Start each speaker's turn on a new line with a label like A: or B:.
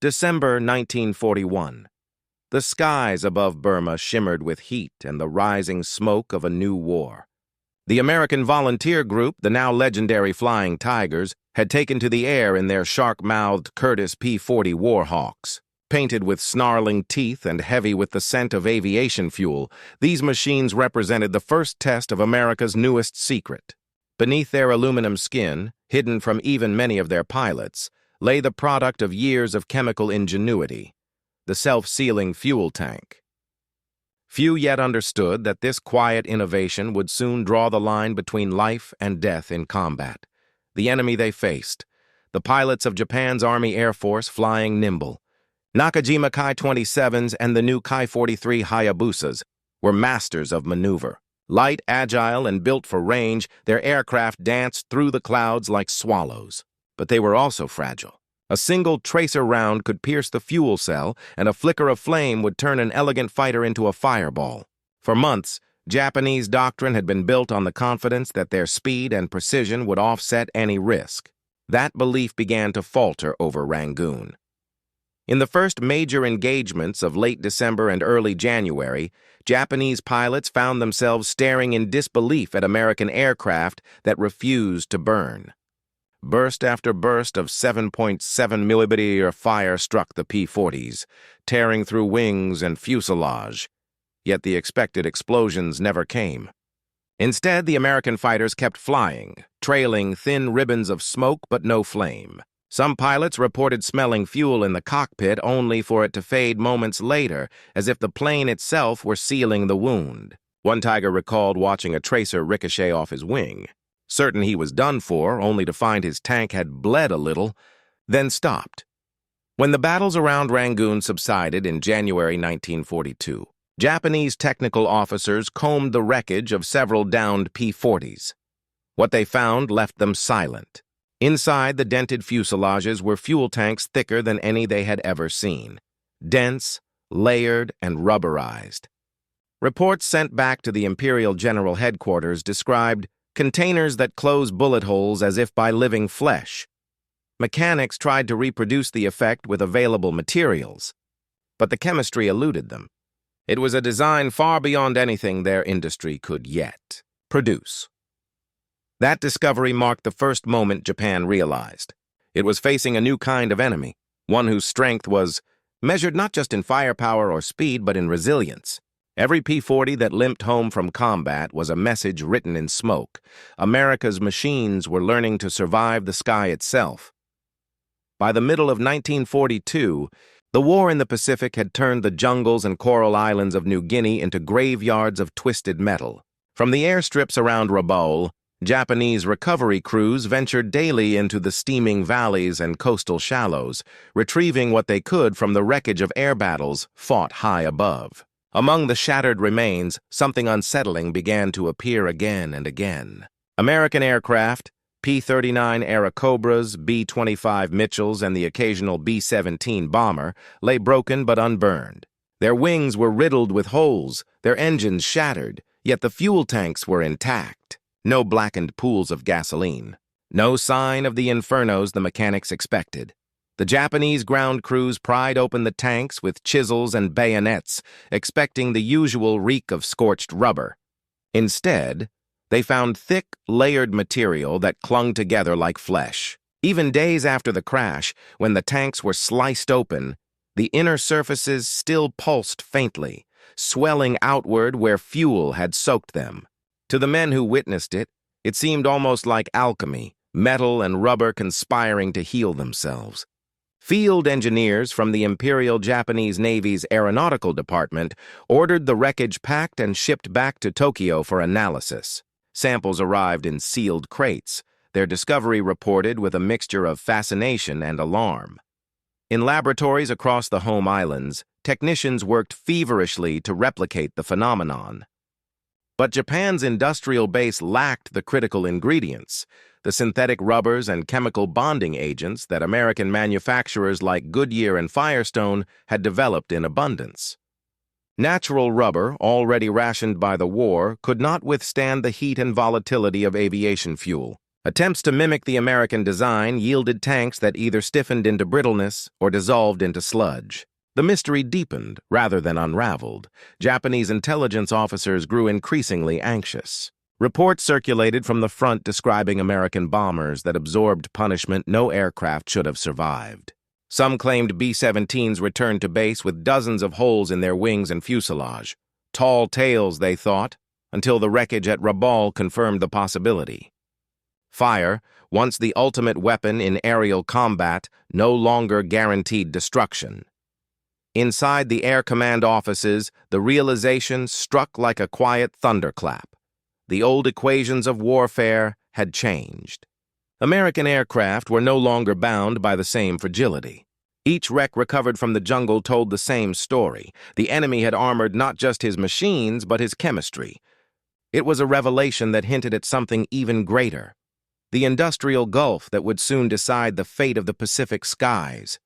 A: December 1941. The skies above Burma shimmered with heat and the rising smoke of a new war. The American volunteer group, the now legendary Flying Tigers, had taken to the air in their shark-mouthed Curtiss P40 Warhawks. Painted with snarling teeth and heavy with the scent of aviation fuel, these machines represented the first test of America's newest secret. Beneath their aluminum skin, hidden from even many of their pilots, lay the product of years of chemical ingenuity, the self-sealing fuel tank. Few yet understood that this quiet innovation would soon draw the line between life and death in combat. The enemy they faced, the pilots of Japan's Army Air Force flying nimble. Nakajima Ki-27s and the new Ki-43 Hayabusas were masters of maneuver. Light, agile, and built for range, their aircraft danced through the clouds like swallows. But they were also fragile. A single tracer round could pierce the fuel cell, and a flicker of flame would turn an elegant fighter into a fireball. For months, Japanese doctrine had been built on the confidence that their speed and precision would offset any risk. That belief began to falter over Rangoon. In the first major engagements of late December and early January, Japanese pilots found themselves staring in disbelief at American aircraft that refused to burn. Burst after burst of 7.7mm fire struck the P-40s, tearing through wings and fuselage. Yet the expected explosions never came. Instead, the American fighters kept flying, trailing thin ribbons of smoke but no flame. Some pilots reported smelling fuel in the cockpit only for it to fade moments later, as if the plane itself were sealing the wound. One Tiger recalled watching a tracer ricochet off his wing. Certain he was done for, only to find his tank had bled a little, then stopped. When the battles around Rangoon subsided in January 1942, Japanese technical officers combed the wreckage of several downed P-40s. What they found left them silent. Inside the dented fuselages were fuel tanks thicker than any they had ever seen, dense, layered, and rubberized. Reports sent back to the Imperial General Headquarters described containers that close bullet holes as if by living flesh. Mechanics tried to reproduce the effect with available materials, but the chemistry eluded them. It was a design far beyond anything their industry could yet produce. That discovery marked the first moment Japan realized. It was facing a new kind of enemy, one whose strength was measured not just in firepower or speed, but in resilience. Every P-40 that limped home from combat was a message written in smoke. America's machines were learning to survive the sky itself. By the middle of 1942, the war in the Pacific had turned the jungles and coral islands of New Guinea into graveyards of twisted metal. From the airstrips around Rabaul, Japanese recovery crews ventured daily into the steaming valleys and coastal shallows, retrieving what they could from the wreckage of air battles fought high above. Among the shattered remains, something unsettling began to appear again and again. American aircraft, P-39 Airacobras, B-25 Mitchells, and the occasional B-17 bomber, lay broken but unburned. Their wings were riddled with holes, their engines shattered, yet the fuel tanks were intact. No blackened pools of gasoline. No sign of the infernos the mechanics expected. The Japanese ground crews pried open the tanks with chisels and bayonets, expecting the usual reek of scorched rubber. Instead, they found thick, layered material that clung together like flesh. Even days after the crash, when the tanks were sliced open, the inner surfaces still pulsed faintly, swelling outward where fuel had soaked them. To the men who witnessed it, it seemed almost like alchemy, metal and rubber conspiring to heal themselves. Field engineers from the Imperial Japanese Navy's Aeronautical Department ordered the wreckage packed and shipped back to Tokyo for analysis. Samples arrived in sealed crates, their discovery reported with a mixture of fascination and alarm. In laboratories across the home islands, technicians worked feverishly to replicate the phenomenon. But Japan's industrial base lacked the critical ingredients, the synthetic rubbers and chemical bonding agents that American manufacturers like Goodyear and Firestone had developed in abundance. Natural rubber, already rationed by the war, could not withstand the heat and volatility of aviation fuel. Attempts to mimic the American design yielded tanks that either stiffened into brittleness or dissolved into sludge. The mystery deepened rather than unraveled. Japanese intelligence officers grew increasingly anxious. Reports circulated from the front describing American bombers that absorbed punishment no aircraft should have survived. Some claimed B-17s returned to base with dozens of holes in their wings and fuselage. Tall tales, they thought, until the wreckage at Rabaul confirmed the possibility. Fire, once the ultimate weapon in aerial combat, no longer guaranteed destruction. Inside the Air Command offices, the realization struck like a quiet thunderclap. The old equations of warfare had changed. American aircraft were no longer bound by the same fragility. Each wreck recovered from the jungle told the same story. The enemy had armored not just his machines, but his chemistry. It was a revelation that hinted at something even greater: the industrial gulf that would soon decide the fate of the Pacific skies.